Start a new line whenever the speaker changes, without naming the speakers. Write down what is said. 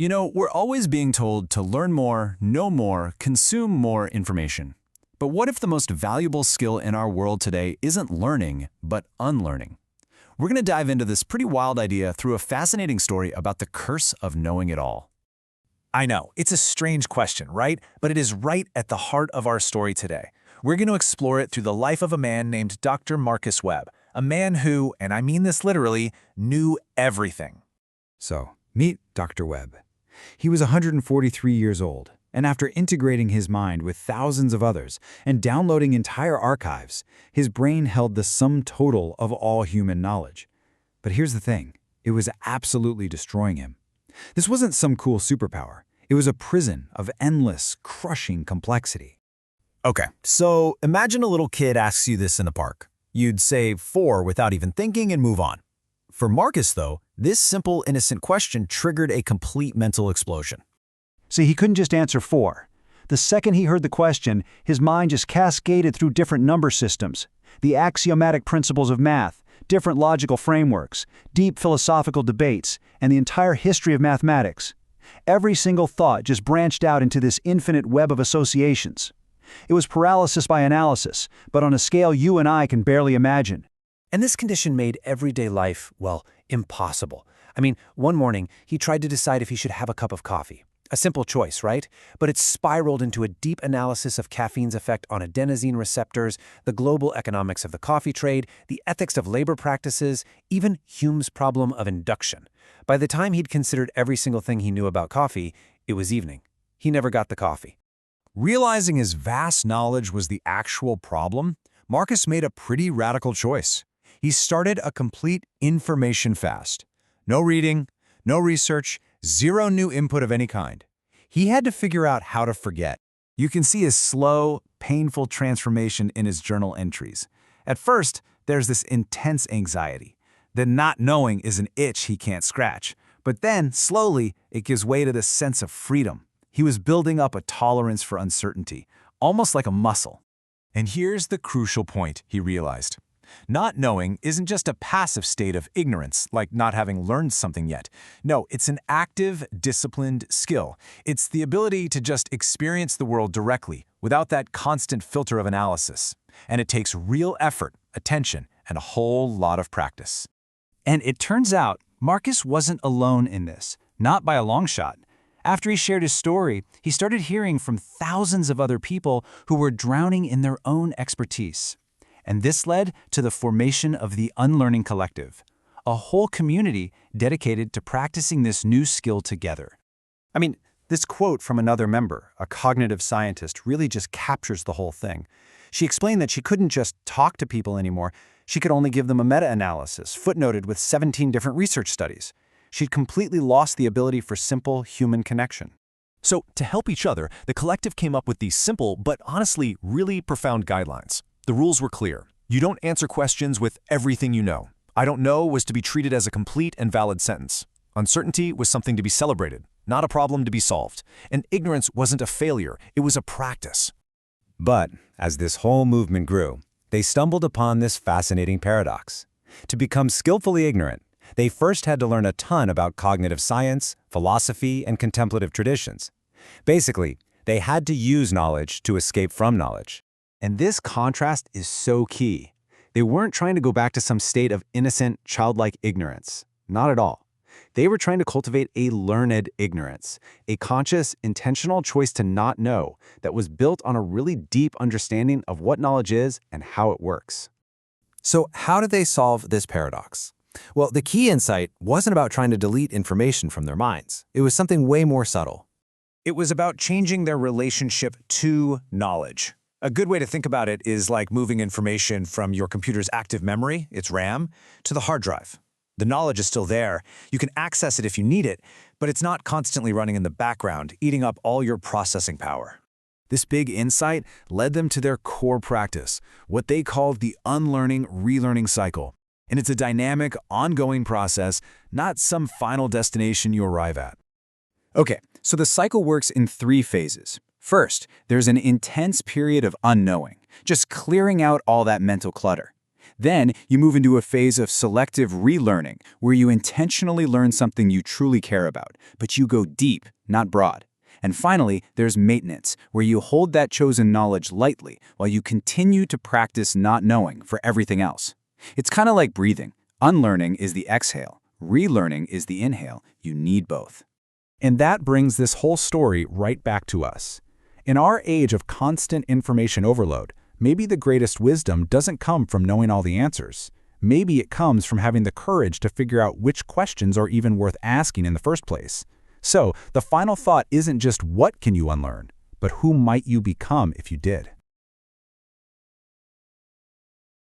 You know, we're always being told to learn more, know more, consume more information. But what if the most valuable skill in our world today isn't learning, but unlearning? We're going to dive into this pretty wild idea through a fascinating story about the curse of knowing it all.
I know, it's a strange question, right? But it is right at the heart of our story today. We're going to explore it through the life of a man named Dr. Marcus Webb, a man who, and I mean this literally, knew everything.
So, meet Dr. Webb. He was 143 years old, and after integrating his mind with thousands of others and downloading entire archives, his brain held the sum total of all human knowledge. But here's the thing, it was absolutely destroying him. This wasn't some cool superpower. It was a prison of endless, crushing complexity.
Okay, so imagine a little kid asks you this in the park. You'd say 4 without even thinking and move on. For Marcus, though, this simple, innocent question triggered a complete mental explosion.
See, he couldn't just answer 4. The second he heard the question, his mind just cascaded through different number systems, the axiomatic principles of math, different logical frameworks, deep philosophical debates, and the entire history of mathematics. Every single thought just branched out into this infinite web of associations. It was paralysis by analysis, but on a scale you and I can barely imagine.
And this condition made everyday life, well, impossible. I mean, one morning, he tried to decide if he should have a cup of coffee. A simple choice, right? But it spiraled into a deep analysis of caffeine's effect on adenosine receptors, the global economics of the coffee trade, the ethics of labor practices, even Hume's problem of induction. By the time he'd considered every single thing he knew about coffee, it was evening. He never got the coffee.
Realizing his vast knowledge was the actual problem, Marcus made a pretty radical choice. He started a complete information fast. No reading, no research, zero new input of any kind. He had to figure out how to forget. You can see his slow, painful transformation in his journal entries. At first, there's this intense anxiety. The not knowing is an itch he can't scratch. But then, slowly, it gives way to this sense of freedom. He was building up a tolerance for uncertainty, almost like a muscle. And here's the crucial point, he realized. Not knowing isn't just a passive state of ignorance, like not having learned something yet. No, it's an active, disciplined skill. It's the ability to just experience the world directly, without that constant filter of analysis. And it takes real effort, attention, and a whole lot of practice.
And it turns out, Marcus wasn't alone in this, not by a long shot. After he shared his story, he started hearing from thousands of other people who were drowning in their own expertise. And this led to the formation of the Unlearning Collective, a whole community dedicated to practicing this new skill together. I mean, this quote from another member, a cognitive scientist, really just captures the whole thing. She explained that she couldn't just talk to people anymore. She could only give them a meta-analysis, footnoted with 17 different research studies. She'd completely lost the ability for simple human connection.
So, to help each other, the collective came up with these simple, but honestly really profound guidelines. The rules were clear. You don't answer questions with everything you know. I don't know was to be treated as a complete and valid sentence. Uncertainty was something to be celebrated, not a problem to be solved. And ignorance wasn't a failure, it was a practice.
But as this whole movement grew, they stumbled upon this fascinating paradox. To become skillfully ignorant, they first had to learn a ton about cognitive science, philosophy, and contemplative traditions. Basically, they had to use knowledge to escape from knowledge.
And this contrast is so key. They weren't trying to go back to some state of innocent, childlike ignorance. Not at all. They were trying to cultivate a learned ignorance, a conscious, intentional choice to not know that was built on a really deep understanding of what knowledge is and how it works.
So how did they solve this paradox? Well, the key insight wasn't about trying to delete information from their minds. It was something way more subtle.
It was about changing their relationship to knowledge. A good way to think about it is like moving information from your computer's active memory, its RAM, to the hard drive. The knowledge is still there. You can access it if you need it, but it's not constantly running in the background, eating up all your processing power. This big insight led them to their core practice, what they called the unlearning, relearning cycle. And it's a dynamic, ongoing process, not some final destination you arrive at.
Okay, so the cycle works in 3 phases. First, there's an intense period of unknowing, just clearing out all that mental clutter.
Then you move into a phase of selective relearning, where you intentionally learn something you truly care about, but you go deep, not broad. And finally, there's maintenance, where you hold that chosen knowledge lightly while you continue to practice not knowing for everything else. It's kind of like breathing. Unlearning is the exhale. Relearning is the inhale. You need both.
And that brings this whole story right back to us. In our age of constant information overload, maybe the greatest wisdom doesn't come from knowing all the answers. Maybe it comes from having the courage to figure out which questions are even worth asking in the first place. So, the final thought isn't just what can you unlearn, but who might you become if you did?